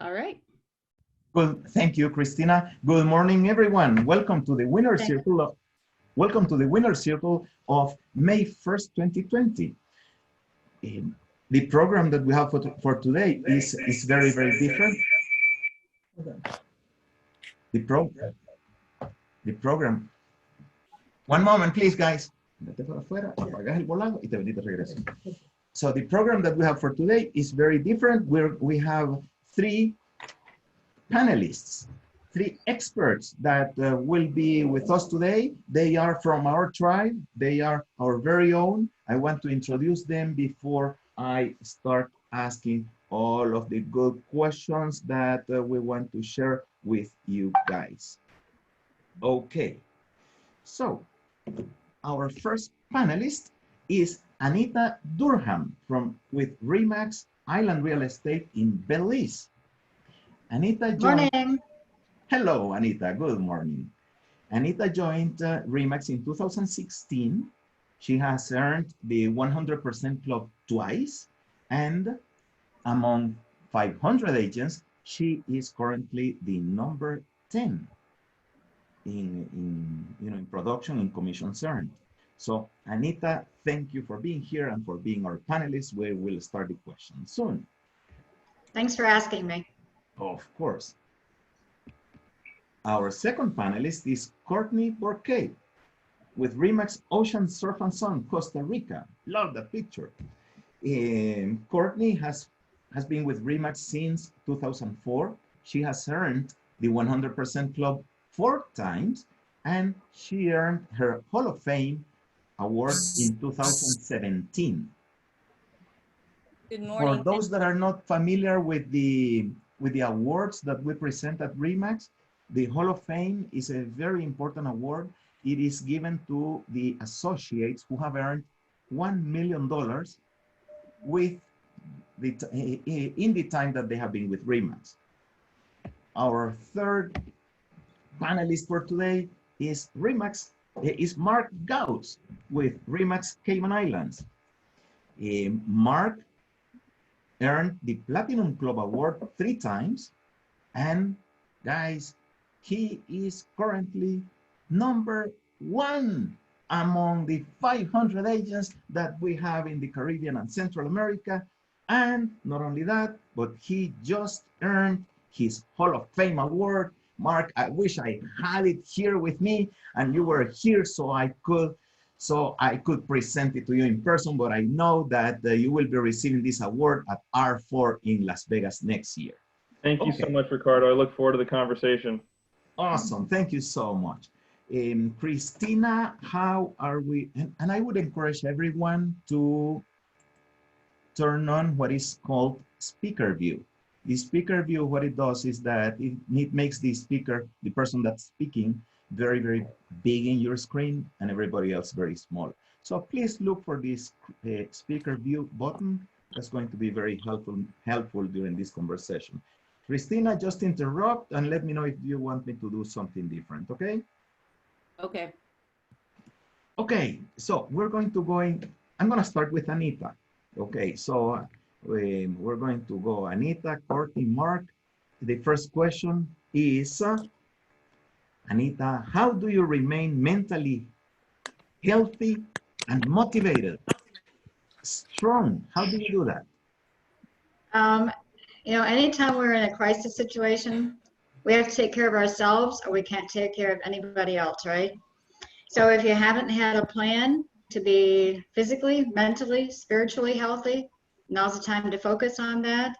All right. Well, thank you, Christina. Good morning, everyone. Welcome to the winner circle of May 1st, 2020. The program that we have for today is very, very different. The pro the program. One moment, please, guys. So the program that we have for today is very different. We have three panelists, three experts that will be with us today. They are from our tribe. They are our very own. I want to introduce them before I start asking all of the good questions that we want to share with you guys. Okay, so our first panelist is Anita Durham with Remax Island Real Estate in Belize. Anita joined. Morning. Hello, Anita. Good morning. Anita joined Remax in 2016. She has earned the 100% club twice, and among 500 agents, she is currently the number 10 in production and commissions earned. So, Anita, thank you for being here and for being our panelist. We will start the questions soon. Thanks for asking me. Of course. Our second panelist is Courtney Borquet with Remax Ocean Surf and Sun, Costa Rica. Love that picture. Courtney has been with Remax since 2004. She has earned the 100% club 4 times, and she earned her Hall of Fame award in 2017. Good morning. For those that are not familiar with the awards that we present at Remax, the Hall of Fame is a very important award. It is given to the associates who have earned $1 million with in the time that they have been with Remax. Our third panelist for today is Mark Gauss with Remax Cayman Islands. Mark earned the Platinum Club Award 3 times, and guys, he is currently number 1 among the 500 agents that we have in the Caribbean and Central America. And not only that, but he just earned his Hall of Fame award. Mark, I wish I had it here with me and you were here so I could present it to you in person, but I know that you will be receiving this award at R4 in Las Vegas next year. Thank you so much, Ricardo. I look forward to the conversation. Awesome. Thank you so much. Christina, how are we? And I would encourage everyone to turn on what is called speaker view. The speaker view, what it does is that it makes the speaker, the person that's speaking, very, very big in your screen and everybody else very small. So please look for this speaker view button. That's going to be very helpful during this conversation. Christina, just interrupt and let me know if you want me to do something different, okay? Okay. Okay, so we're going to I'm going to start with Anita. Okay, so we're going to go Anita, Courtney, Mark. The first question is, Anita, how do you remain mentally healthy and motivated, strong? How do you do that? Anytime we're in a crisis situation, we have to take care of ourselves or we can't take care of anybody else, right? So if you haven't had a plan to be physically, mentally, spiritually healthy, now's the time to focus on that.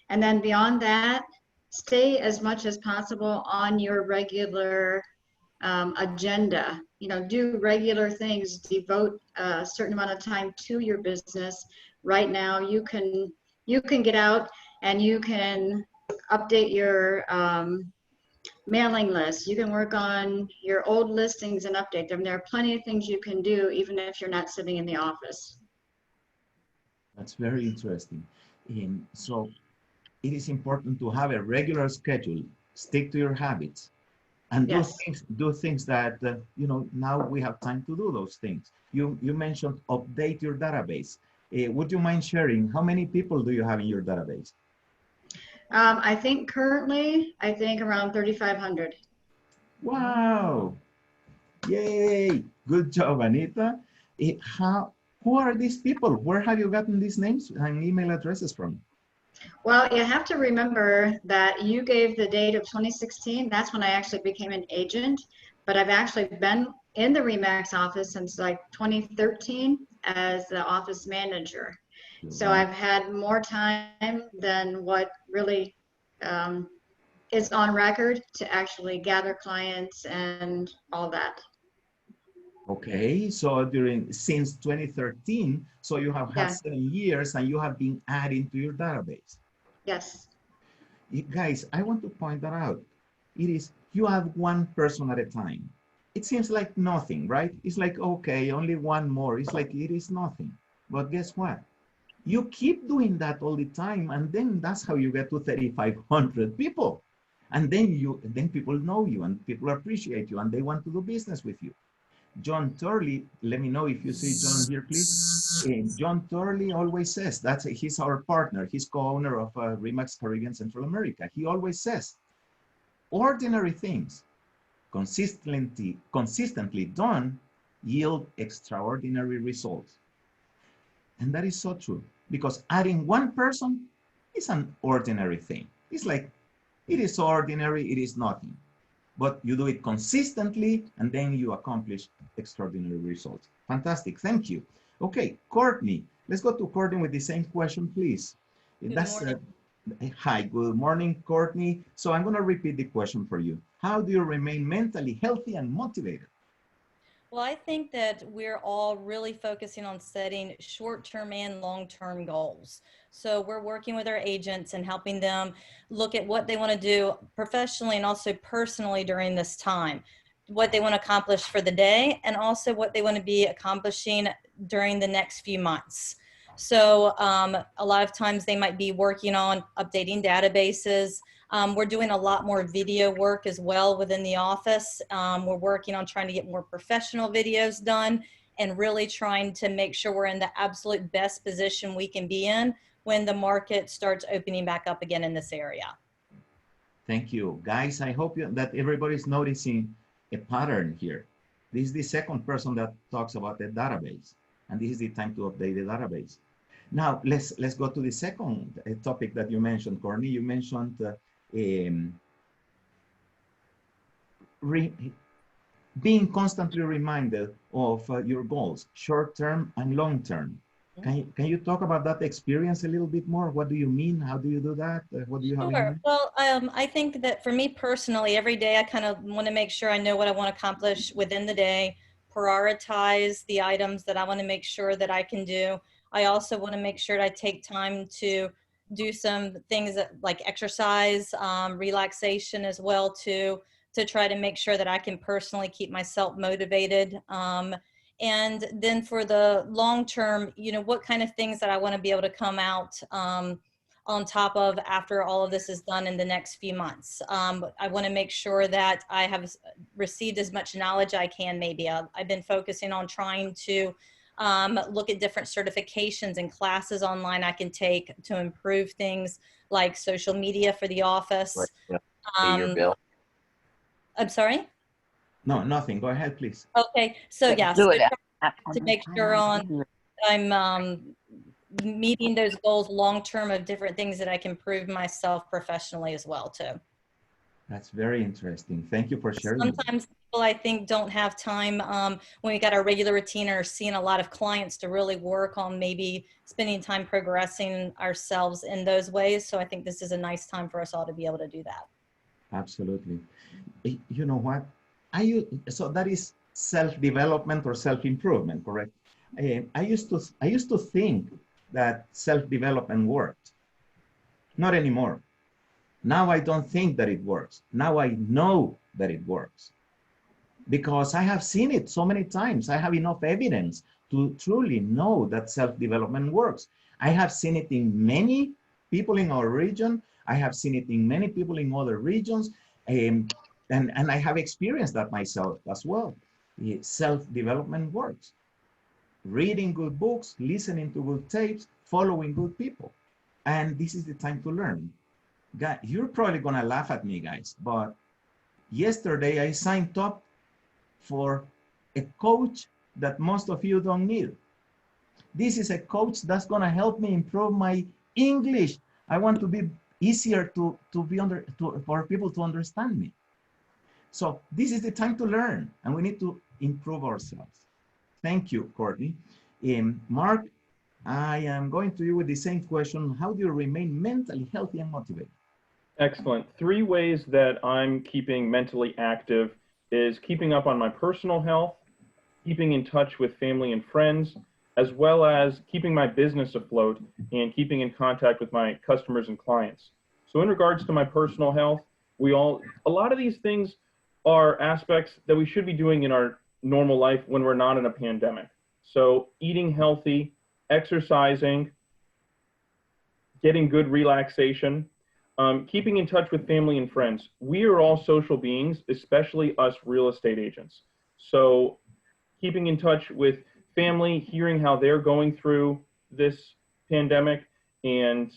And then beyond that, stay as much as possible on your regular agenda. Do regular things, devote a certain amount of time to your business. Right now, you can get out and you can update your mailing list. You can work on your old listings and update them. There are plenty of things you can do even if you're not sitting in the office. That's very interesting. So it is important to have a regular schedule, stick to your habits, and do things that, now we have time to do those things. You mentioned update your database. Would you mind sharing how many people do you have in your database? I think currently, I think around 3,500. Wow. Yay. Good job, Anita. Who are these people? Where have you gotten these names and email addresses from? Well, you have to remember that you gave the date of 2016. That's when I actually became an agent, but I've actually been in the Remax office since like 2013 as the office manager. So Wow. I've had more time than what really um, is on record to actually gather clients and all that. Okay, so since 2013, so you have had Yeah, 7 years and you have been adding to your database. yes. Guys, I want to point that out. It is, you add one person at a time. It seems like nothing, right? It's like, okay, only one more. It's like, it is nothing. But guess what? You keep doing that all the time, and then that's how you get to 3,500 people. And then people know you and people appreciate you and they want to do business with you. John Turley, let me know if you see John here, please. John Turley always says, he's our partner, he's co-owner of Remax Caribbean Central America. He always says, ordinary things consistently done yield extraordinary results. And that is so true, because adding one person is an ordinary thing. It's like, it is ordinary, it is nothing. But you do it consistently, and then you accomplish extraordinary results. Fantastic, thank you. Okay, Courtney, let's go to Courtney with the same question, please. Good morning. Hi, good morning, Courtney. So I'm gonna repeat the question for you. How do you remain mentally healthy and motivated? Well, I think that we're all really focusing on setting short-term and long-term goals. So we're working with our agents and helping them look at what they want to do professionally and also personally during this time, what they want to accomplish for the day, and also what they want to be accomplishing during the next few months. So a lot of times they might be working on updating databases. We're doing a lot more video work as well within the office. We're working on trying to get more professional videos done and really trying to make sure we're in the absolute best position we can be in when the market starts opening back up again in this area. Thank you. Guys, I hope that everybody's noticing a pattern here. This is the second person that talks about the database, and this is the time to update the database. Now, let's go to the second topic that you mentioned, Courtney. You mentioned being constantly reminded of your goals, short-term and long-term. Can you talk about that experience a little bit more? What do you mean? How do you do that? What do you have in mind? Well, I think that for me personally, every day I kind of want to make sure I know what I want to accomplish within the day, prioritize the items that I want to make sure that I can do. I also want to make sure that I take time to do some things that, like exercise, relaxation as well, to try to make sure that I can personally keep myself motivated. And then for the long term, you know, what kind of things that I want to be able to come out on top of after all of this is done in the next few months. I want to make sure that I have received as much knowledge I can. Maybe I've been focusing on trying to look at different certifications and classes online I can take to improve things like social media for the office. Pay your bill. I'm sorry? No, nothing. Go ahead, please. Okay, so yeah, Do so it. to make sure I'm meeting those goals long-term of different things that I can prove myself professionally as well too. That's very interesting. Thank you for sharing. Sometimes people I think don't have time when we got our regular routine or seeing a lot of clients to really work on maybe spending time progressing ourselves in those ways. So I think this is a nice time for us all to be able to do that. Absolutely. You know what? So that is self-development or self-improvement, correct? I used to think that self-development worked. Not anymore. Now I don't think that it works. Now I know that it works. Because I have seen it so many times. I have enough evidence to truly know that self-development works. I have seen it in many people in our region. I have seen it in many people in other regions. And I have experienced that myself as well. Self-development works. Reading good books, listening to good tapes, following good people. And this is the time to learn. you're probably gonna laugh at me, guys, but yesterday I signed up for a coach that most of you don't need. This is a coach that's gonna help me improve my English. I want to be easier for people to understand me. So this is the time to learn, and we need to improve ourselves. Thank you, Courtney. Mark, I am going to you with the same question. How do you remain mentally healthy and motivated? Excellent. 3 ways that I'm keeping mentally active is keeping up on my personal health, keeping in touch with family and friends, as well as keeping my business afloat and keeping in contact with my customers and clients. So in regards to my personal health, a lot of these things are aspects that we should be doing in our normal life when we're not in a pandemic. So eating healthy, exercising, getting good relaxation, keeping in touch with family and friends. We are all social beings, especially us real estate agents. So keeping in touch with family, hearing how they're going through this pandemic, and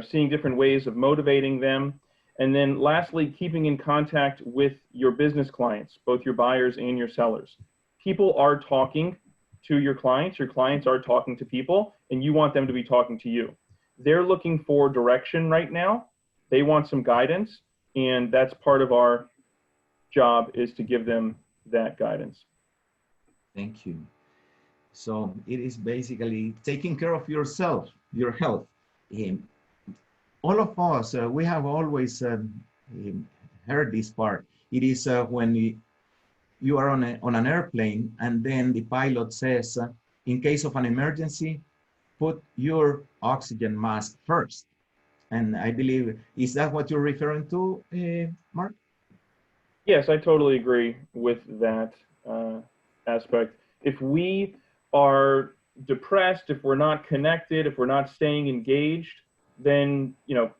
seeing different ways of motivating them. And then lastly, keeping in contact with your business clients, both your buyers and your sellers. People are talking to your clients are talking to people, and you want them to be talking to you. They're looking for direction right now. They want some guidance, and that's part of our job, is to give them that guidance. Thank you. So it is basically taking care of yourself, your health. All of us, we have always heard this part. It is when you are on an airplane, and then the pilot says, in case of an emergency, put your oxygen mask first. And I believe, is that what you're referring to, Mark? Yes, I totally agree with that aspect. If we are depressed, if we're not connected, if we're not staying engaged, then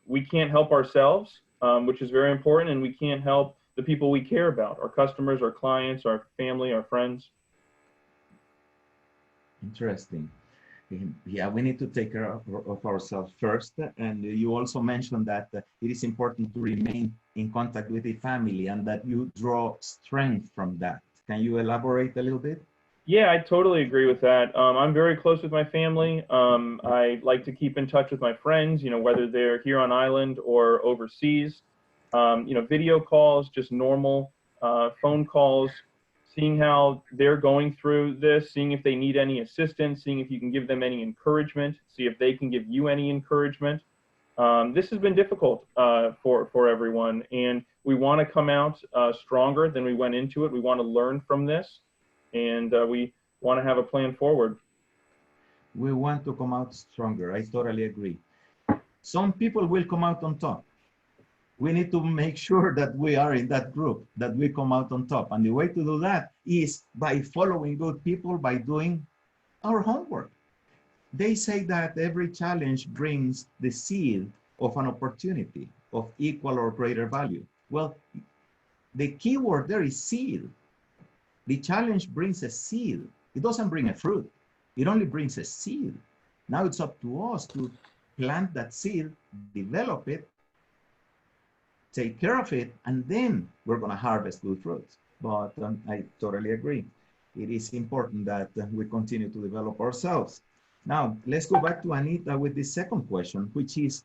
we can't help ourselves, which is very important, and we can't help the people we care about, our customers, our clients, our family, our friends. Interesting. Yeah, we need to take care of ourselves first. And you also mentioned that it is important to remain in contact with the family, and that you draw strength from that. Can you elaborate a little bit? Yeah, I totally agree with that. I'm very close with my family. I like to keep in touch with my friends, whether they're here on island or overseas. Video calls, just normal phone calls, seeing how they're going through this, seeing if they need any assistance, seeing if you can give them any encouragement, see if they can give you any encouragement. This has been difficult for everyone, and we want to come out stronger than we went into it. We want to learn from this, and we want to have a plan forward. We want to come out stronger. I totally agree. Some people will come out on top. We need to make sure that we are in that group, that we come out on top. And the way to do that is by following good people, by doing our homework. They say that every challenge brings the seed of an opportunity of equal or greater value. Well, the key word there is seed. The challenge brings a seed. It doesn't bring a fruit. It only brings a seed. Now it's up to us to plant that seed, develop it, take care of it, and then we're going to harvest good fruits. But I totally agree. It is important that we continue to develop ourselves. Now, let's go back to Anita with the second question, which is,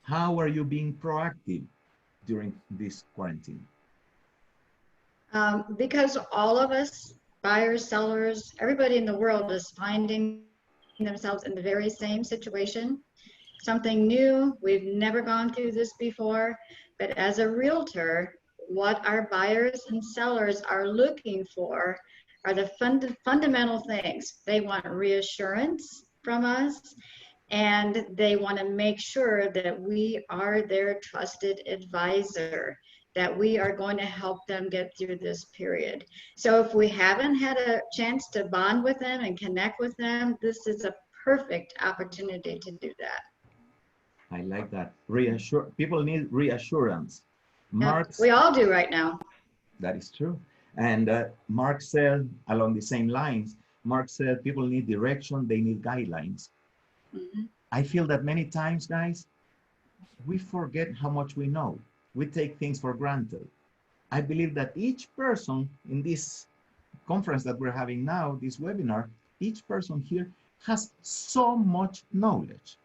how are you being proactive during this quarantine? Because all of us, buyers, sellers, everybody in the world is finding themselves in the very same situation. Something new, we've never gone through this before, but as a realtor, what our buyers and sellers are looking for are the fundamental things. They want reassurance from us, and they want to make sure that we are their trusted advisor, that we are going to help them get through this period. So if we haven't had a chance to bond with them and connect with them, this is a perfect opportunity to do that. I like that. People need reassurance. We all do right now. That is true. And Mark said, along the same lines, Mark said people need direction, they need guidelines. Mm-hmm. I feel that many times, guys, we forget how much we know. We take things for granted. I believe that each person in this conference that we're having now, this webinar, each person here has so much knowledge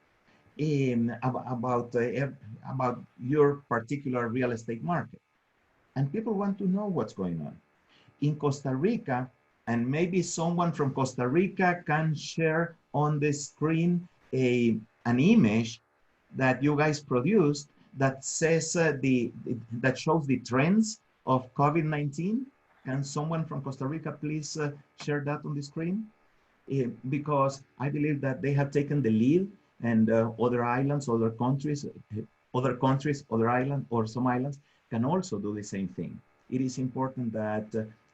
about your particular real estate market. And people want to know what's going on. In Costa Rica, and maybe someone from Costa Rica can share on the screen an image that you guys produced that says that shows the trends of COVID-19. Can someone from Costa Rica please share that on the screen? Because I believe that they have taken the lead, and other islands, other countries, other islands, or some islands can also do the same thing. It is important that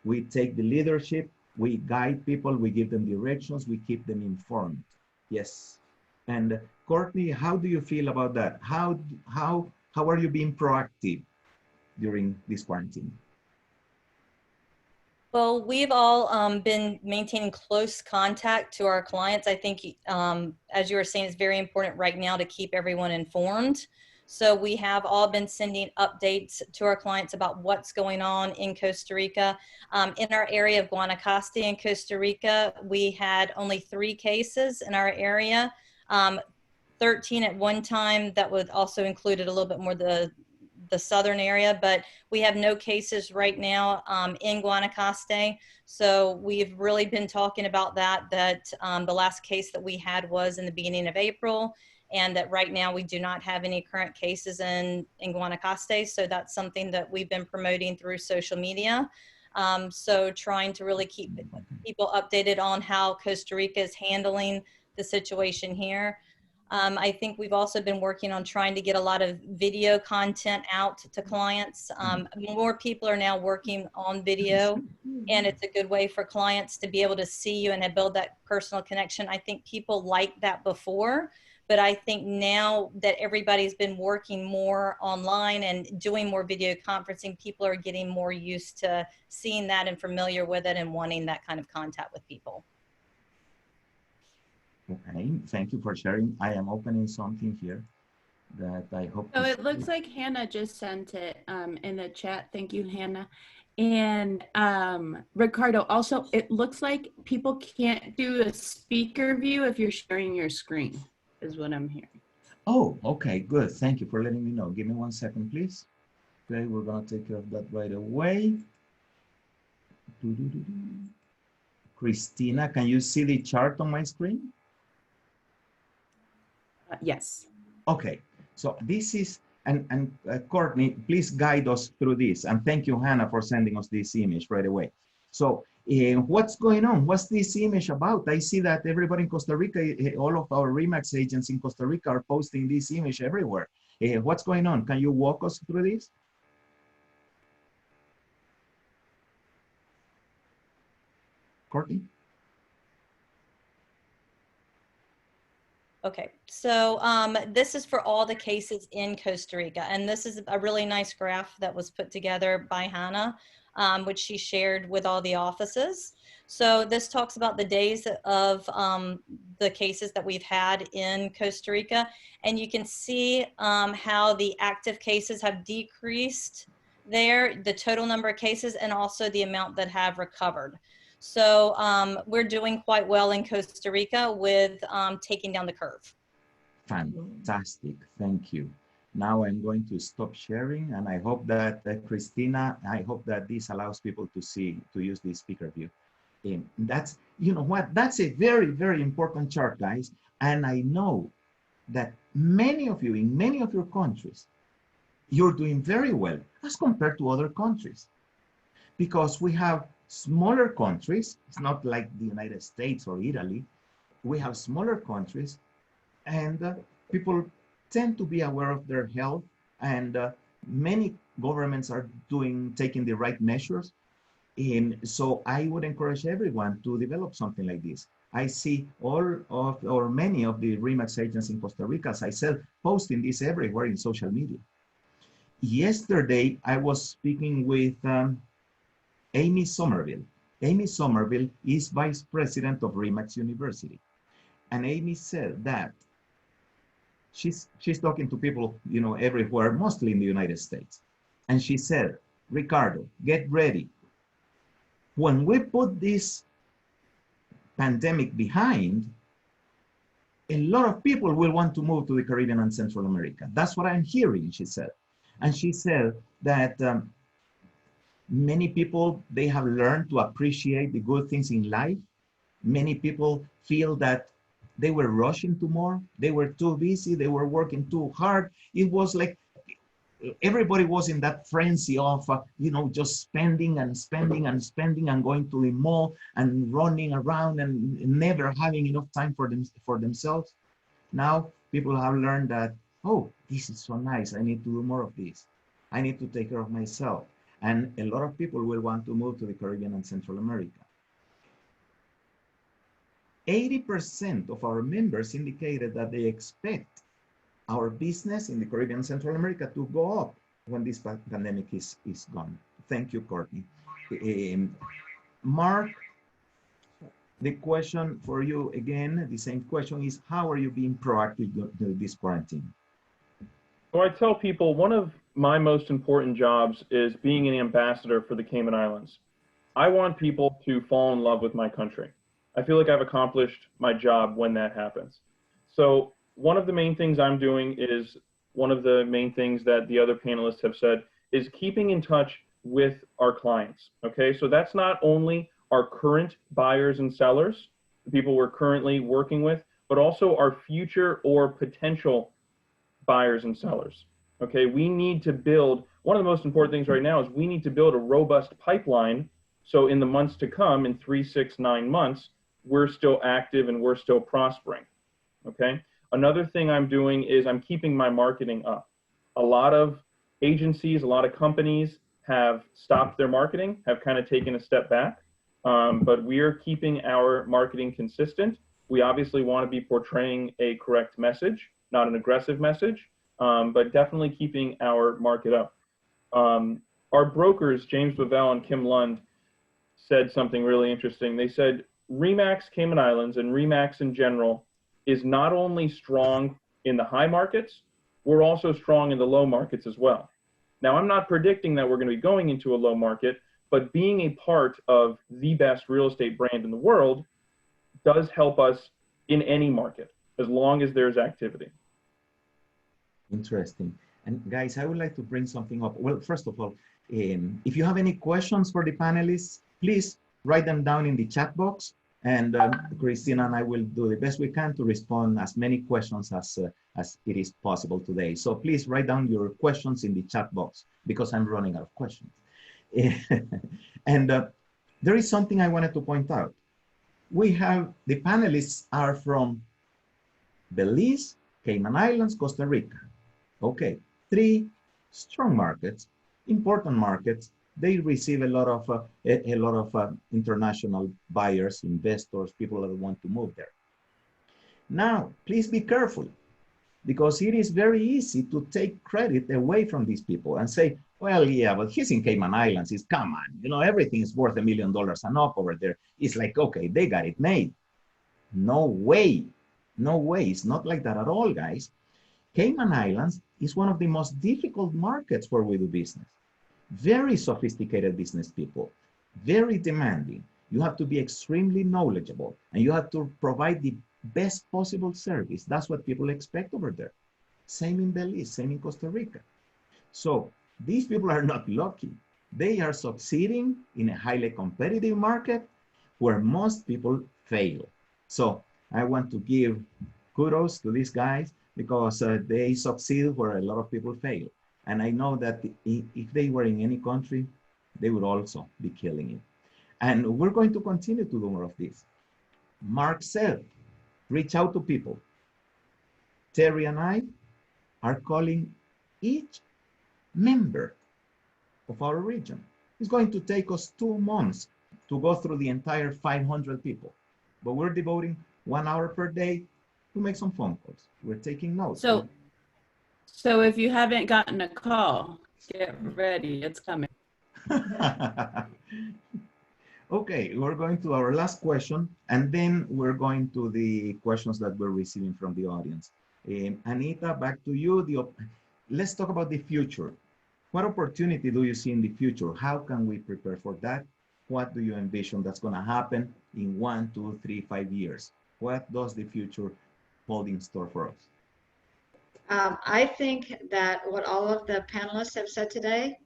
we take the leadership, we guide people, we give them directions, we keep them informed. Yes. And Courtney, how do you feel about that? How are you being proactive during this quarantine? Well, we've all been maintaining close contact to our clients. I think, as you were saying, it's very important right now to keep everyone informed. So we have all been sending updates to our clients about what's going on in Costa Rica. In our area of Guanacaste in Costa Rica, we had only 3 cases in our area, 13 at one time. That would also included a little bit more the southern area, but we have no cases right now in Guanacaste. So we've really been talking about that the last case that we had was in the beginning of April, and that right now we do not have any current cases in Guanacaste. So that's something that we've been promoting through social media. So trying to really keep people updated on how Costa Rica is handling the situation here. I think we've also been working on trying to get a lot of video content out to clients. More people are now working on video, and it's a good way for clients to be able to see you and build that personal connection. I think people liked that before, but I think now that everybody's been working more online and doing more video conferencing, people are getting more used to seeing that and familiar with it and wanting that kind of contact with people. Okay, thank you for sharing. I am opening something here that I hope. So it looks like Hannah just sent it in the chat. Thank you, Hannah. And Ricardo, also, it looks like people can't do a speaker view if you're sharing your screen, is what I'm hearing. Oh, okay, good. Thank you for letting me know. Give me 1 second, please. Okay, we're gonna take care of that right away. Christina, can you see the chart on my screen? Yes. Okay, so this is, and Courtney, please guide us through this. And thank you, Hannah, for sending us this image right away. So what's going on? What's this image about? I see that everybody in Costa Rica, all of our RE/MAX agents in Costa Rica are posting this image everywhere. What's going on? Can you walk us through this? Courtney? Okay, so this is for all the cases in Costa Rica, and this is a really nice graph that was put together by Hannah, which she shared with all the offices. So this talks about the days of the cases that we've had in Costa Rica, and you can see how the active cases have decreased there, the total number of cases, and also the amount that have recovered. So we're doing quite well in Costa Rica with taking down the curve. Fantastic, thank you. Now I'm going to stop sharing, and I hope that Christina, I hope that this allows people to use the speaker view. That's, you know what, that's a very, very important chart, guys. And I know that many of you in many of your countries, you're doing very well as compared to other countries, because we have smaller countries. It's not like the United States or Italy. We have smaller countries, and people tend to be aware of their health, and many governments are taking the right measures. So I would encourage everyone to develop something like this. I see many of the RE/MAX agents in Costa Rica, as I said, posting this everywhere in social media. Yesterday, I was speaking with Amy Somerville. Amy Somerville is vice president of RE/MAX University. And Amy said that she's talking to people, you know, everywhere, mostly in the United States. And she said, Ricardo, get ready. When we put this pandemic behind, a lot of people will want to move to the Caribbean and Central America. That's what I'm hearing, she said. And she said that many people, they have learned to appreciate the good things in life. Many people feel that they were rushing too more. They were too busy. They were working too hard. It was like everybody was in that frenzy of, you know, just spending and spending and spending and going to the mall and running around and never having enough time for themselves. Now people have learned that, oh, this is so nice. I need to do more of this. I need to take care of myself. And a lot of people will want to move to the Caribbean and Central America. 80% of our members indicated that they expect our business in the Caribbean and Central America to go up when this pandemic is gone. Thank you, Courtney. Mark, the question for you again, the same question is, how are you being proactive during this quarantine? So I tell people one of my most important jobs is being an ambassador for the Cayman Islands. I want people to fall in love with my country. I feel like I've accomplished my job when that happens. So one of the main things I'm doing is one of the main things that the other panelists have said is keeping in touch with our clients. Okay, so that's not only our current buyers and sellers, the people we're currently working with, but also our future or potential buyers and sellers. Okay, we need to build, one of the most important things right now is we need to build a robust pipeline. So in the months to come, in 3, 6, 9 months, we're still active and we're still prospering. Okay. Another thing I'm doing is I'm keeping my marketing up. A lot of agencies, a lot of companies have stopped their marketing, have kind of taken a step back, but we are keeping our marketing consistent. We obviously want to be portraying a correct message, not an aggressive message, but definitely keeping our market up. Our brokers, James Bavell and Kim Lund, said something really interesting. They said RE/MAX Cayman Islands and RE/MAX in general is not only strong in the high markets, we're also strong in the low markets as well. Now, I'm not predicting that we're going to be going into a low market, but being a part of the best real estate brand in the world does help us in any market, as long as there's activity. Interesting. And guys, I would like to bring something up. Well, first of all, if you have any questions for the panelists, please write them down in the chat box. And Christina and I will do the best we can to respond as many questions as it is possible today. So please write down your questions in the chat box because I'm running out of questions. And there is something I wanted to point out. We have, the panelists are from Belize, Cayman Islands, Costa Rica. Okay, 3 strong markets, important markets. They receive a lot of international buyers, investors, people that want to move there. Now, please be careful, because it is very easy to take credit away from these people and say, well, yeah, but he's in Cayman Islands. It's, come on, you know, everything is worth $1 million and up over there. It's like, okay, they got it made. No way. No way. It's not like that at all, guys. Cayman Islands is one of the most difficult markets where we do business. Very sophisticated business people, very demanding. You have to be extremely knowledgeable and you have to provide the best possible service. That's what people expect over there. Same in Belize, same in Costa Rica. So these people are not lucky. They are succeeding in a highly competitive market where most people fail. So I want to give kudos to these guys because they succeed where a lot of people fail. And I know that if they were in any country, they would also be killing it. And we're going to continue to do more of this. Mark said, reach out to people. Terry and I are calling each member of our region. It's going to take us 2 months to go through the entire 500 people, but we're devoting 1 hour per day to make some phone calls. We're taking notes. So if you haven't gotten a call, get ready, it's coming. Okay, we're going to our last question, and then we're going to the questions that we're receiving from the audience. Anita, back to you. Let's talk about the future. What opportunity do you see in the future? How can we prepare for that? What do you envision that's going to happen in 1, 2, 3, 5 years? What does the future hold in store for us? I think that what all of the panelists have said today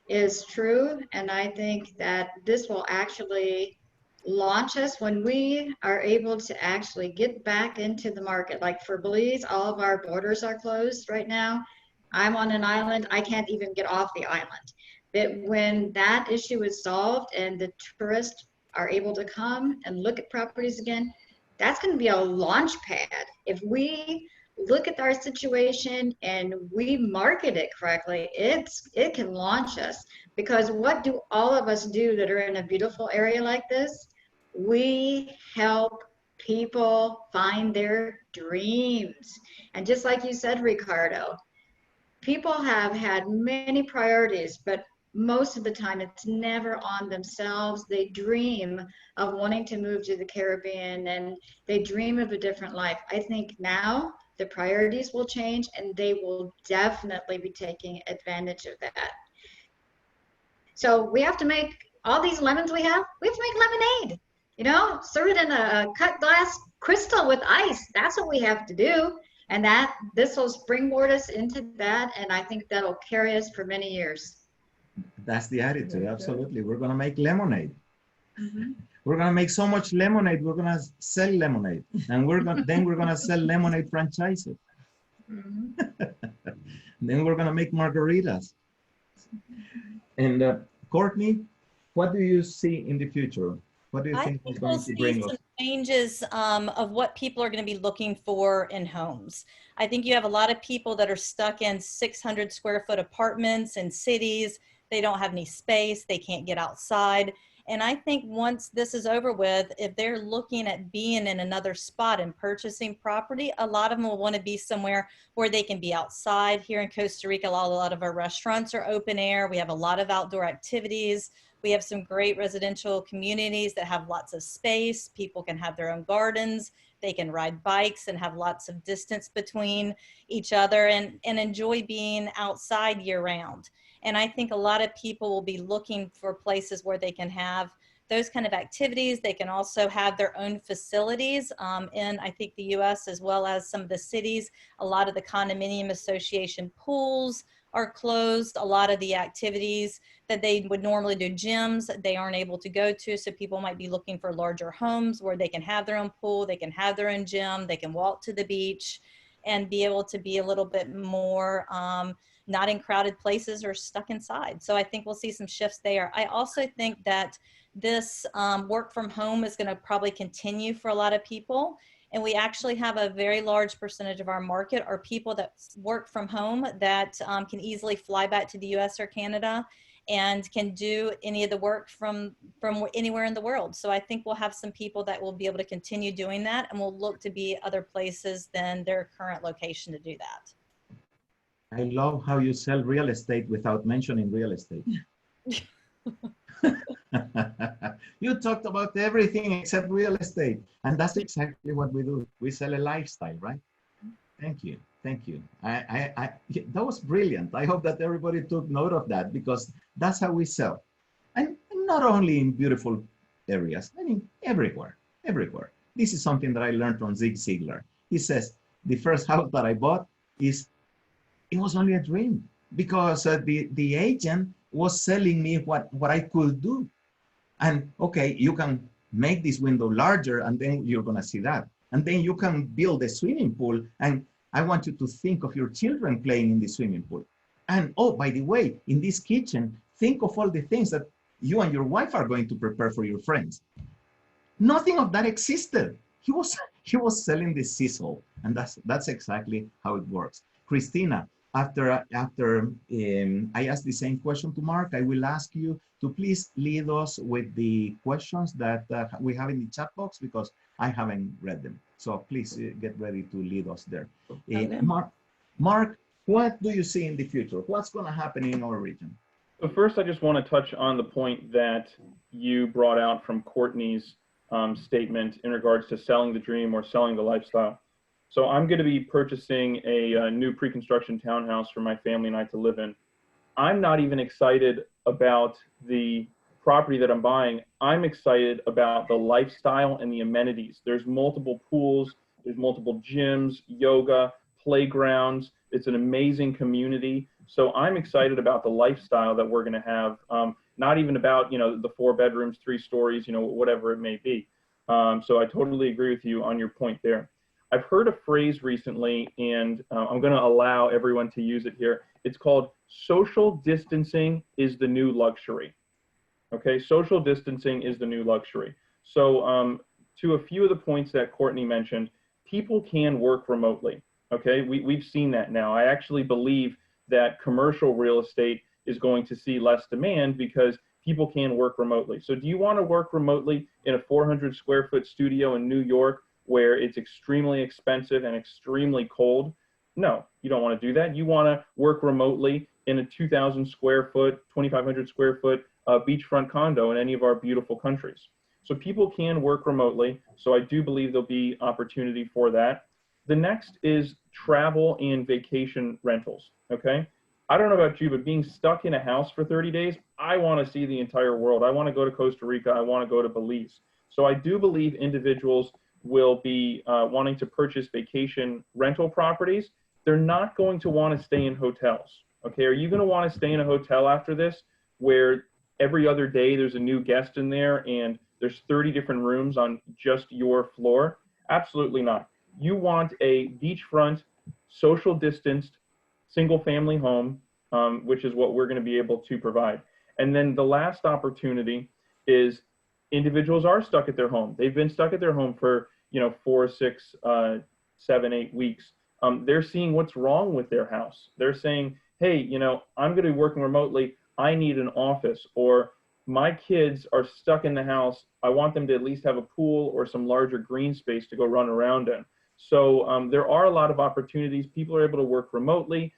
is true, and I think that this will actually launch us when we are able to actually get back into the market. Like for Belize, all of our borders are closed right now. I'm on an island, I can't even get off the island. But when that issue is solved and the tourists are able to come and look at properties again, that's going to be a launch pad. If we look at our situation and we market it correctly, it can launch us. Because what do all of us do that are in a beautiful area like this? We help people find their dreams. And just like you said, Ricardo, people have had many priorities, but most of the time it's never on themselves. They dream of wanting to move to the Caribbean and they dream of a different life. I think now the priorities will change and they will definitely be taking advantage of that. So we have to make all these lemons we have to make lemonade. You know, serve it in a cut glass crystal with ice. That's what we have to do. And this will springboard us into that. And I think that'll carry us for many years. That's the attitude. Absolutely. We're going to make lemonade. We're going to make so much lemonade. We're going to sell lemonade. And then we're going to sell lemonade franchises. Then we're going to make margaritas. And Courtney, what do you see in the future? What do you think is going to bring us? Some changes of what people are going to be looking for in homes. I think you have a lot of people that are stuck in 600 square foot apartments in cities. They don't have any space. They can't get outside. And I think once this is over with, if they're looking at being in another spot and purchasing property, a lot of them will want to be somewhere where they can be outside. Here in Costa Rica, a lot of our restaurants are open air. We have a lot of outdoor activities. We have some great residential communities that have lots of space. People can have their own gardens. They can ride bikes and have lots of distance between each other and enjoy being outside year round. And I think a lot of people will be looking for places where they can have those kind of activities. They can also have their own facilities in, I think, the US, as well as some of the cities. A lot of the condominium association pools are closed. A lot of the activities that they would normally do, gyms, they aren't able to go to. So people might be looking for larger homes where they can have their own pool, they can have their own gym, they can walk to the beach and be able to be a little bit more not in crowded places or stuck inside. So I think we'll see some shifts there. I also think that this work from home is going to probably continue for a lot of people. And we actually have a very large percentage of our market are people that work from home that can easily fly back to the US or Canada and can do any of the work from anywhere in the world. So I think we'll have some people that will be able to continue doing that and will look to be other places than their current location to do that. I love how you sell real estate without mentioning real estate. You talked about everything except real estate. And that's exactly what we do. We sell a lifestyle, right? Thank you. Thank you. That was brilliant. I hope that everybody took note of that because that's how we sell. And not only in beautiful areas, I mean, everywhere. This is something that I learned from Zig Ziglar. He says, the first house that I bought it was only a dream because the agent was selling me what I could do. And okay, you can make this window larger and then you're gonna see that. And then you can build a swimming pool and I want you to think of your children playing in the swimming pool. And oh, by the way, in this kitchen, think of all the things that you and your wife are going to prepare for your friends. Nothing of that existed. He was selling the sizzle, and that's exactly how it works. Christina, after I ask the same question to Mark, I will ask you to please lead us with the questions that we have in the chat box because I haven't read them. So please get ready to lead us there. Mark, what do you see in the future? What's going to happen in our region? So first, I just want to touch on the point that you brought out from Courtney's statement in regards to selling the dream or selling the lifestyle. So I'm going to be purchasing a new pre-construction townhouse for my family and I to live in. I'm not even excited about the property that I'm buying. I'm excited about the lifestyle and the amenities. There's multiple pools, there's multiple gyms, yoga, playgrounds. It's an amazing community. So I'm excited about the lifestyle that we're going to have. Not even about, the 4 bedrooms, 3 stories, whatever it may be. So I totally agree with you on your point there. I've heard a phrase recently, and I'm going to allow everyone to use it here. It's called social distancing is the new luxury. Okay, social distancing is the new luxury. So to a few of the points that Courtney mentioned, people can work remotely. Okay, we've seen that now. I actually believe that commercial real estate is going to see less demand because people can work remotely. So do you want to work remotely in a 400 square foot studio in New York where it's extremely expensive and extremely cold? No, you don't want to do that. You want to work remotely in a 2,000 square foot, 2,500 square foot beachfront condo in any of our beautiful countries. So people can work remotely. So I do believe there'll be opportunity for that. The next is travel and vacation rentals, okay? I don't know about you, but being stuck in a house for 30 days, I want to see the entire world. I want to go to Costa Rica. I want to go to Belize. So I do believe individuals will be wanting to purchase vacation rental properties. They're not going to want to stay in hotels, okay? Are you going to want to stay in a hotel after this where every other day there's a new guest in there and there's 30 different rooms on just your floor? Absolutely not. You want a beachfront, social distanced, single family home, which is what we're going to be able to provide. And then the last opportunity is individuals are stuck at their home. They've been stuck at their home for 4, 6, 7, 8 weeks. They're seeing what's wrong with their house. They're saying, hey, I'm going to be working remotely. I need an office, or my kids are stuck in the house. I want them to at least have a pool or some larger green space to go run around in. So there are a lot of opportunities. People are able to work remotely.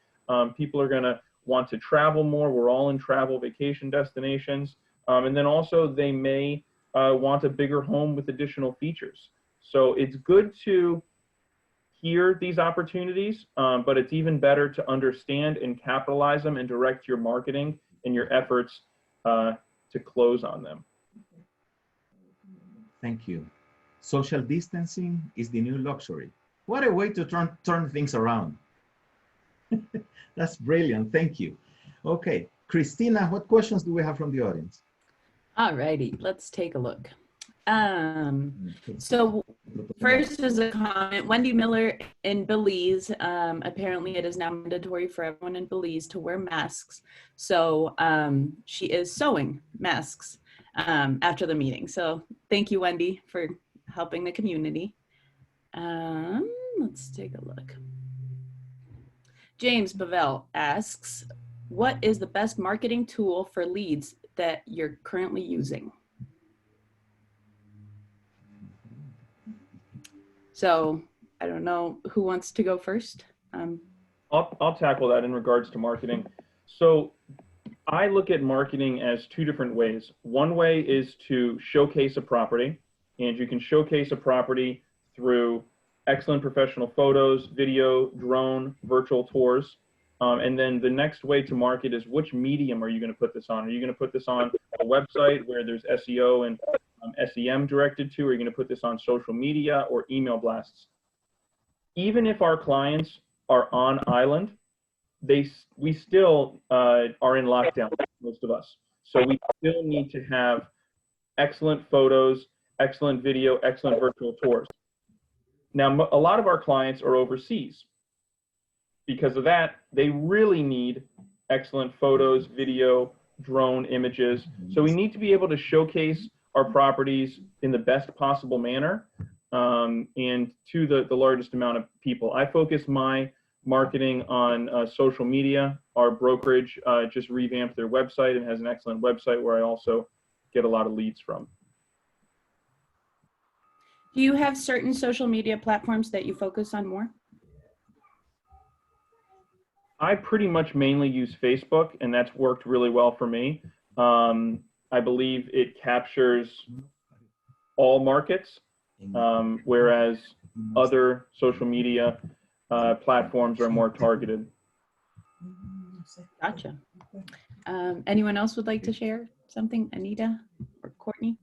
People are going to want to travel more. We're all in travel vacation destinations. And then also they may want a bigger home with additional features. So it's good to hear these opportunities, but it's even better to understand and capitalize them and direct your marketing and your efforts to close on them. Thank you. Social distancing is the new luxury. What a way to turn things around. That's brilliant. Thank you. Okay, Christina, what questions do we have from the audience? All righty, let's take a look. So first is a comment. Wendy Miller in Belize, apparently it is now mandatory for everyone in Belize to wear masks. So she is sewing masks after the meeting. So thank you, Wendy, for helping the community. Let's take a look. James Bavell asks, what is the best marketing tool for leads that you're currently using? So I don't know who wants to go first. I'll tackle that in regards to marketing. So I look at marketing as 2 different ways. One way is to showcase a property, and you can showcase a property through excellent professional photos, video, drone, virtual tours. And then the next way to market is which medium are you going to put this on? Are you going to put this on a website where there's SEO and SEM directed to? Are you going to put this on social media or email blasts? Even if our clients are on island, we still are in lockdown, most of us. So we still need to have excellent photos, excellent video, excellent virtual tours. Now, a lot of our clients are overseas. Because of that, they really need excellent photos, video, drone images. So we need to be able to showcase our properties in the best possible manner and to the largest amount of people. I focus my marketing on social media. Our brokerage just revamped their website and has an excellent website where I also get a lot of leads from. Do you have certain social media platforms that you focus on more? I pretty much mainly use Facebook, and that's worked really well for me. I believe it captures all markets. whereas other social media platforms are more targeted. Gotcha. Anyone else would like to share something? Anita or Courtney?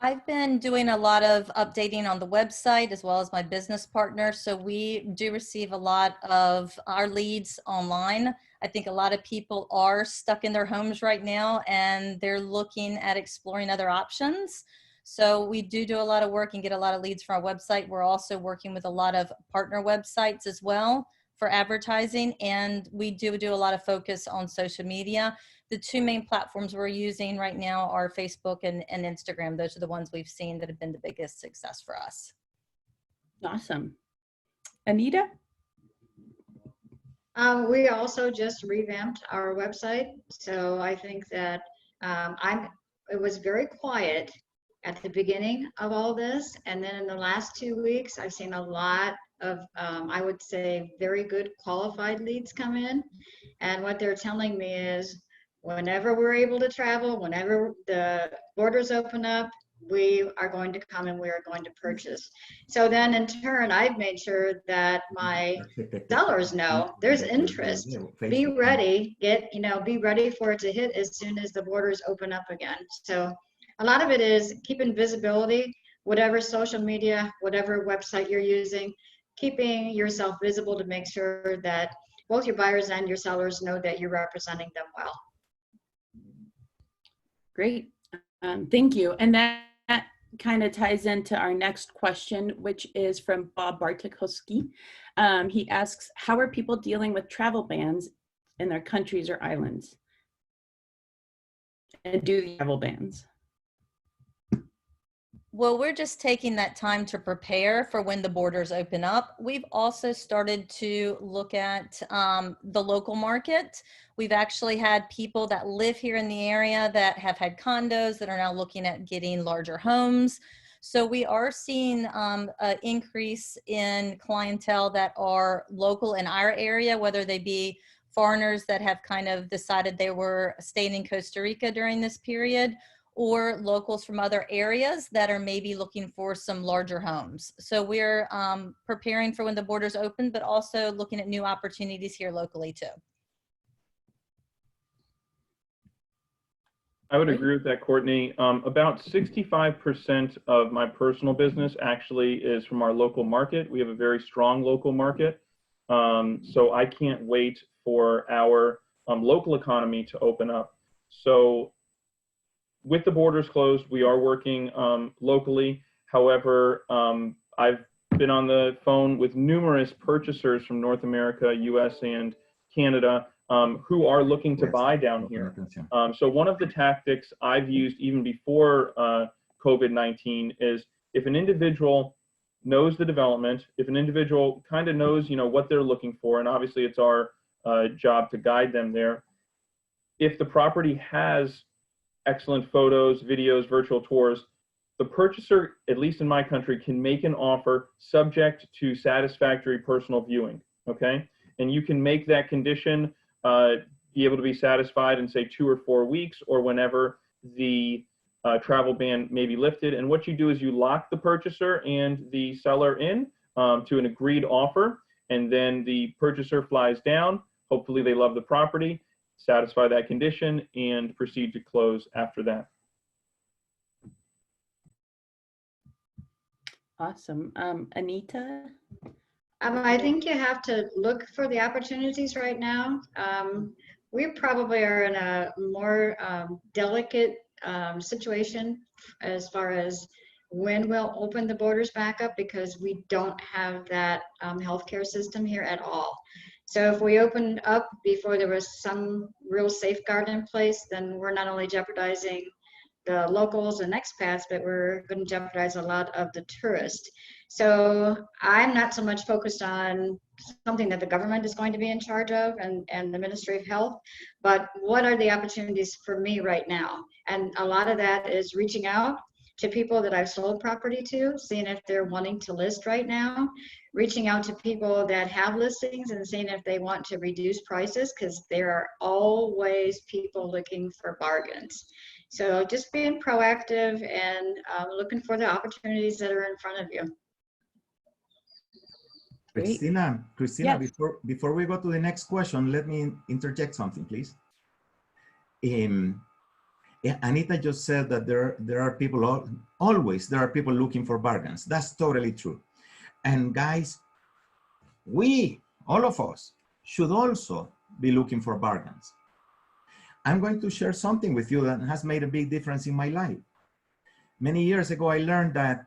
I've been doing a lot of updating on the website as well as my business partner. So we do receive a lot of our leads online. I think a lot of people are stuck in their homes right now and they're looking at exploring other options. So we do a lot of work and get a lot of leads from our website. We're also working with a lot of partner websites as well for advertising. And we do a lot of focus on social media. The two main platforms we're using right now are Facebook and Instagram. Those are the ones we've seen that have been the biggest success for us. Awesome. Anita? We also just revamped our website. So I think that it was very quiet at the beginning of all this. And then in the last 2 weeks, I've seen a lot of, I would say, very good qualified leads come in. And what they're telling me is, whenever we're able to travel, whenever the borders open up, we are going to come and we are going to purchase. So then in turn, I've made sure that my sellers know there's interest. Be ready, be ready for it to hit as soon as the borders open up again. So a lot of it is keeping visibility, whatever social media, whatever website you're using, keeping yourself visible to make sure that both your buyers and your sellers know that you're representing them well. Great. Thank you. And that kind of ties into our next question, which is from Bob Bartokoski. He asks, how are people dealing with travel bans in their countries or islands? And do the travel bans? Well, we're just taking that time to prepare for when the borders open up. We've also started to look at the local market. We've actually had people that live here in the area that have had condos that are now looking at getting larger homes. So we are seeing an increase in clientele that are local in our area, whether they be foreigners that have kind of decided they were staying in Costa Rica during this period, or locals from other areas that are maybe looking for some larger homes. So we're preparing for when the borders open, but also looking at new opportunities here locally too. I would agree with that, Courtney. About 65% of my personal business actually is from our local market. We have a very strong local market. So I can't wait for our local economy to open up. So with the borders closed, we are working locally. However, I've been on the phone with numerous purchasers from North America, US, and Canada who are looking to buy down here. So one of the tactics I've used even before COVID-19 is, if an individual knows the development, if an individual kind of knows, what they're looking for, and obviously it's our job to guide them there. If the property has excellent photos, videos, virtual tours, the purchaser, at least in my country, can make an offer subject to satisfactory personal viewing, okay? And you can make that condition be able to be satisfied in, say, 2 or 4 weeks, or whenever the travel ban may be lifted. And what you do is you lock the purchaser and the seller in to an agreed offer, and then the purchaser flies down. Hopefully they love the property, satisfy that condition, and proceed to close after that. Awesome. Anita? I think you have to look for the opportunities right now. We probably are in a more delicate situation as far as when we'll open the borders back up, because we don't have that healthcare system here at all. So if we opened up before there was some real safeguard in place, then we're not only jeopardizing the locals and expats, but we're going to jeopardize a lot of the tourists. So I'm not so much focused on something that the government is going to be in charge of and the Ministry of Health, but what are the opportunities for me right now? And a lot of that is reaching out to people that I've sold property to, seeing if they're wanting to list right now, reaching out to people that have listings and seeing if they want to reduce prices, because there are always people looking for bargains. So just being proactive and looking for the opportunities that are in front of you. Great. Christina, Yes. before we go to the next question, let me interject something, please. Anita just said that there are people, always there are people looking for bargains. That's totally true. And guys, all of us, should also be looking for bargains. I'm going to share something with you that has made a big difference in my life. Many years ago, I learned that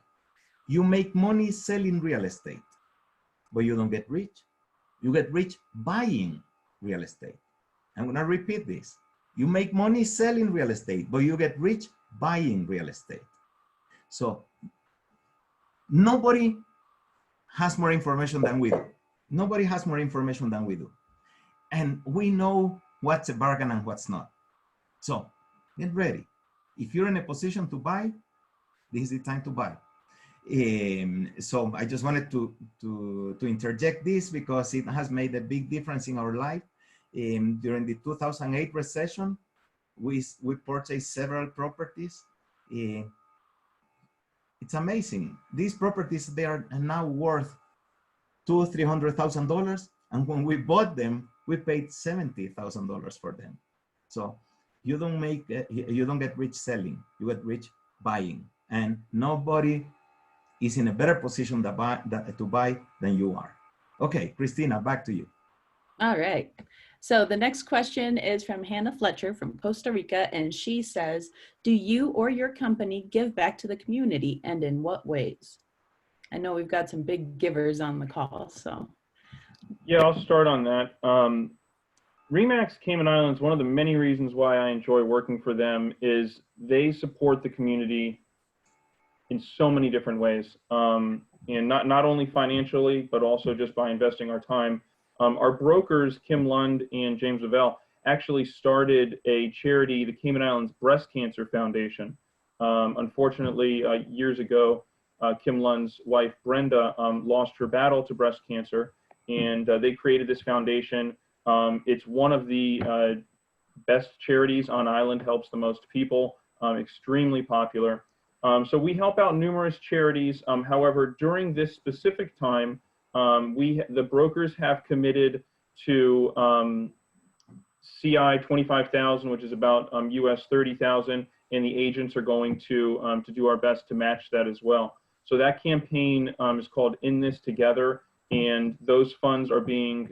you make money selling real estate, but you don't get rich. You get rich buying real estate. I'm gonna repeat this. You make money selling real estate, but you get rich buying real estate. So nobody has more information than we do. Nobody has more information than we do. And we know what's a bargain and what's not. So get ready. If you're in a position to buy, this is the time to buy. So I just wanted to interject this because it has made a big difference in our life. During the 2008 recession, we purchased several properties. It's amazing. These properties, they are now worth $200,000-$300,000. And when we bought them, we paid $70,000 for them. So you don't get rich selling, you get rich buying. And nobody is in a better position to buy than you are. Okay, Christina, back to you. All right. So the next question is from Hannah Fletcher from Costa Rica, and she says, do you or your company give back to the community, and in what ways? I know we've got some big givers on the call, so. Yeah, I'll start on that. RE/MAX Cayman Islands, one of the many reasons why I enjoy working for them is they support the community in so many different ways, and not only financially, but also just by investing our time. Our brokers, Kim Lund and James Lavelle, actually started a charity, the Cayman Islands Breast Cancer Foundation. Unfortunately, years ago, Kim Lund's wife, Brenda, lost her battle to breast cancer, and they created this foundation. It's one of the best charities on island, helps the most people, extremely popular. So we help out numerous charities. However, during this specific time, the brokers have committed to CI 25,000, which is about US 30,000, and the agents are going to do our best to match that as well. So that campaign is called In This Together, and those funds are being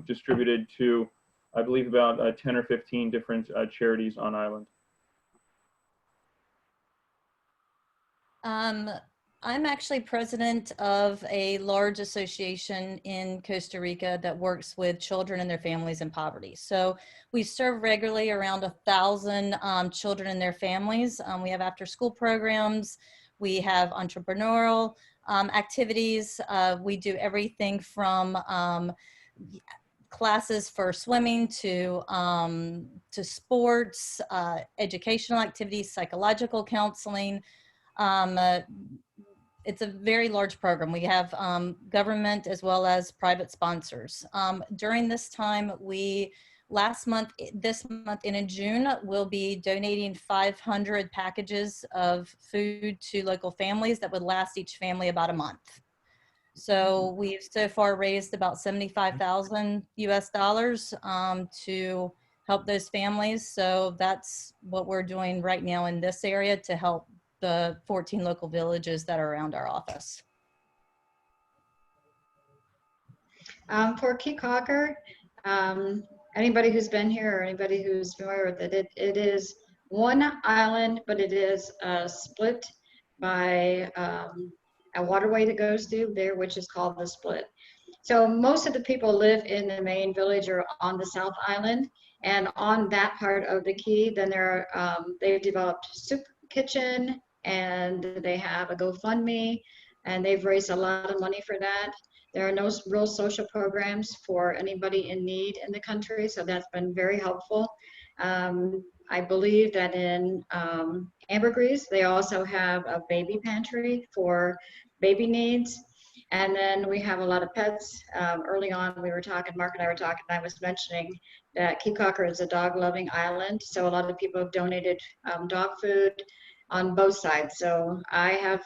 distributed to, I believe, about 10 or 15 different charities on island. I'm actually president of a large association in Costa Rica that works with children and their families in poverty. So we serve regularly around 1,000 children and their families. We have after school programs. We have entrepreneurial activities. We do everything from classes for swimming to sports, educational activities, psychological counseling. It's a very large program. We have government as well as private sponsors. During this time, this month in June, we'll be donating 500 packages of food to local families that would last each family about a month. So we've so far raised about $75,000 US to help those families. So that's what we're doing right now in this area to help the 14 local villages that are around our office. For Key Cocker, anybody who's been here or anybody who's familiar with it, it is one island, but it is split by a waterway that goes through there, which is called the Split. So most of the people live in the main village or on the South Island, and on that part of the key, then they've developed soup kitchen, and they have a GoFundMe, and they've raised a lot of money for that. There are no real social programs for anybody in need in the country, so that's been very helpful. I believe that in Ambergris, they also have a baby pantry for baby needs. And then we have a lot of pets. Early on, we were talking, Mark and I were talking, and I was mentioning that Cape Cocker is a dog-loving island. So a lot of people have donated dog food on both sides. So I have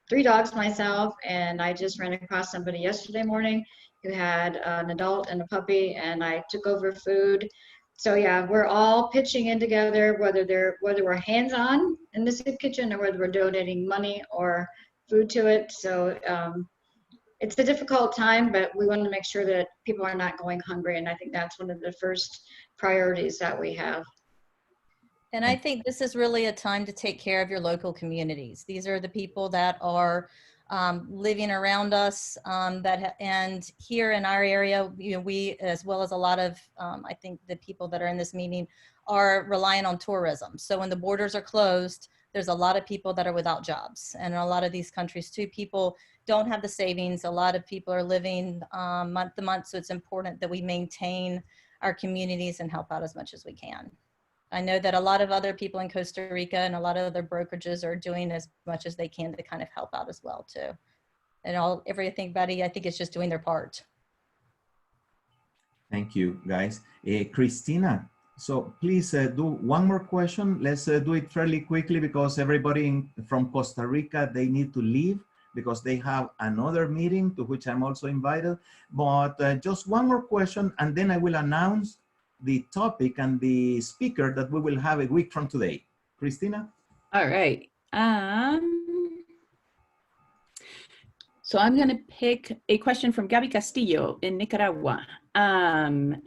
three dogs myself, and I just ran across somebody yesterday morning who had an adult and a puppy, and I took over food. So yeah, we're all pitching in together, whether we're hands-on in the soup kitchen or whether we're donating money or food to it. So it's a difficult time, but we want to make sure that people are not going hungry, and I think that's one of the first priorities that we have. And I think this is really a time to take care of your local communities. These are the people that are living around us, and here in our area, you know, we, as well as a lot of, I think the people that are in this meeting are relying on tourism. So when the borders are closed, there's a lot of people that are without jobs. And in a lot of these countries too, people don't have the savings. A lot of people are living month to month. So it's important that we maintain our communities and help out as much as we can. I know that a lot of other people in Costa Rica and a lot of other brokerages are doing as much as they can to kind of help out as well too. And everybody, I think, is just doing their part. Thank you, guys. Christina, so please do one more question. Let's do it fairly quickly because everybody from Costa Rica, they need to leave because they have another meeting to which I'm also invited. But just one more question, and then I will announce the topic and the speaker that we will have a week from today. Christina? All right. So I'm going to pick a question from Gabby Castillo in Nicaragua.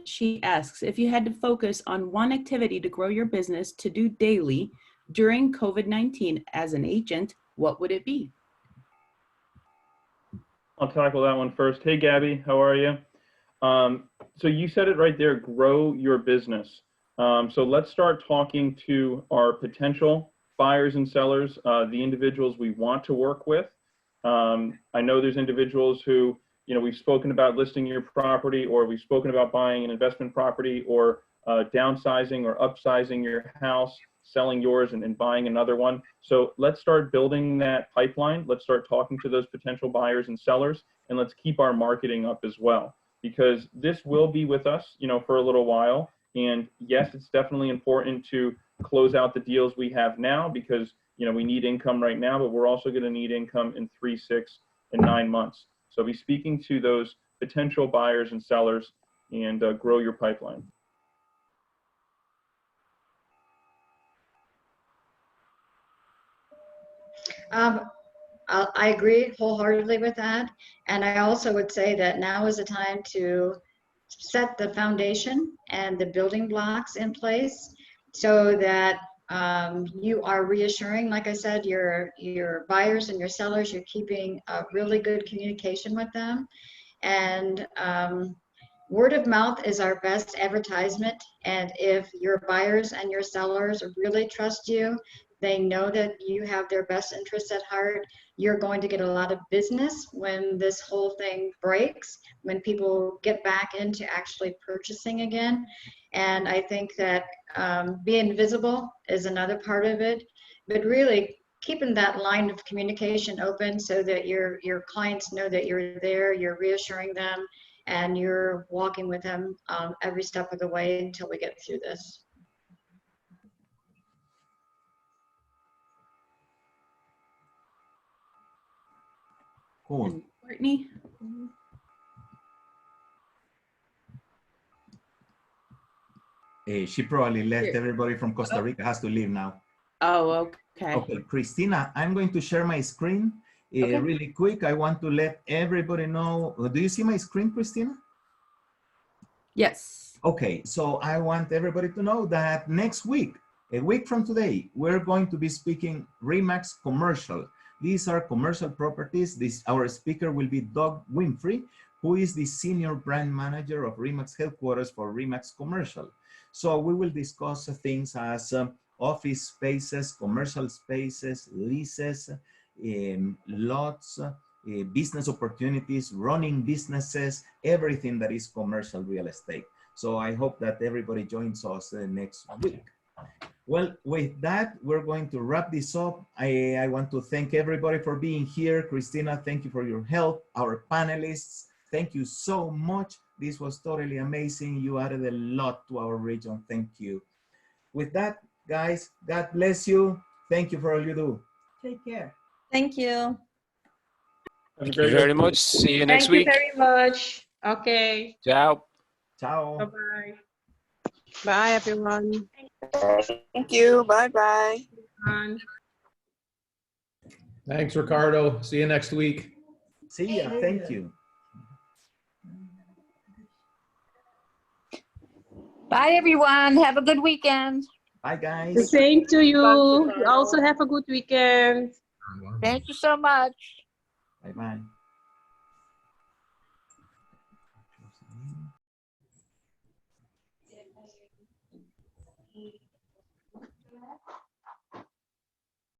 She asks, if you had to focus on one activity to grow your business to do daily during COVID-19 as an agent, what would it be? I'll tackle that one first. Hey, Gabby, how are you? So you said it right there, grow your business. So let's start talking to our potential buyers and sellers, the individuals we want to work with. I know there's individuals who, you know, we've spoken about listing your property, or we've spoken about buying an investment property, or downsizing or upsizing your house, selling yours and buying another one. So let's start building that pipeline. Let's start talking to those potential buyers and sellers, and let's keep our marketing up as well, because this will be with us, you know, for a little while. And yes, it's definitely important to close out the deals we have now because, you know, we need income right now, but we're also going to need income in 3, 6, and 9 months. So be speaking to those potential buyers and sellers and grow your pipeline. I agree wholeheartedly with that. And I also would say that now is the time to set the foundation and the building blocks in place so that you are reassuring, like I said, your buyers and your sellers, you're keeping a really good communication with them. And word of mouth is our best advertisement. And if your buyers and your sellers really trust you, they know that you have their best interests at heart, you're going to get a lot of business when this whole thing breaks, when people get back into actually purchasing again. And I think that being visible is another part of it, but really keeping that line of communication open so that your clients know that you're there, you're reassuring them, and you're walking with them every step of the way until we get through this. Cool. And Courtney? She probably left. Everybody from Costa Rica has to leave now. Oh, okay. Okay, Christina, I'm going to share my screen really quick. I want to let everybody know. Do you see my screen, Christina? Yes. Okay, so I want everybody to know that next week, a week from today, we're going to be speaking RE/MAX commercial. These are commercial properties. Our speaker will be Doug Winfrey, who is the senior brand manager of RE/MAX headquarters for RE/MAX commercial. So we will discuss things as office spaces, commercial spaces, leases, lots, business opportunities, running businesses, everything that is commercial real estate. So I hope that everybody joins us next week. Well, with that, we're going to wrap this up. I want to thank everybody for being here. Christina, thank you for your help. Our panelists, thank you so much. This was totally amazing. You added a lot to our region. Thank you. With that, guys, God bless you. Thank you for all you do. Take care. Thank you. Have a Thank great you very rest- much. See you next Thank you week. very much. Okay. Ciao. Ciao. Bye-bye. Bye, everyone. Thank you. Bye-bye. Bye. Thanks, Ricardo. See you next week. See ya. Thank you. Bye, everyone. Have a good weekend. Bye, The guys. same to you. Also have a good weekend. Thank you so much. Bye-bye.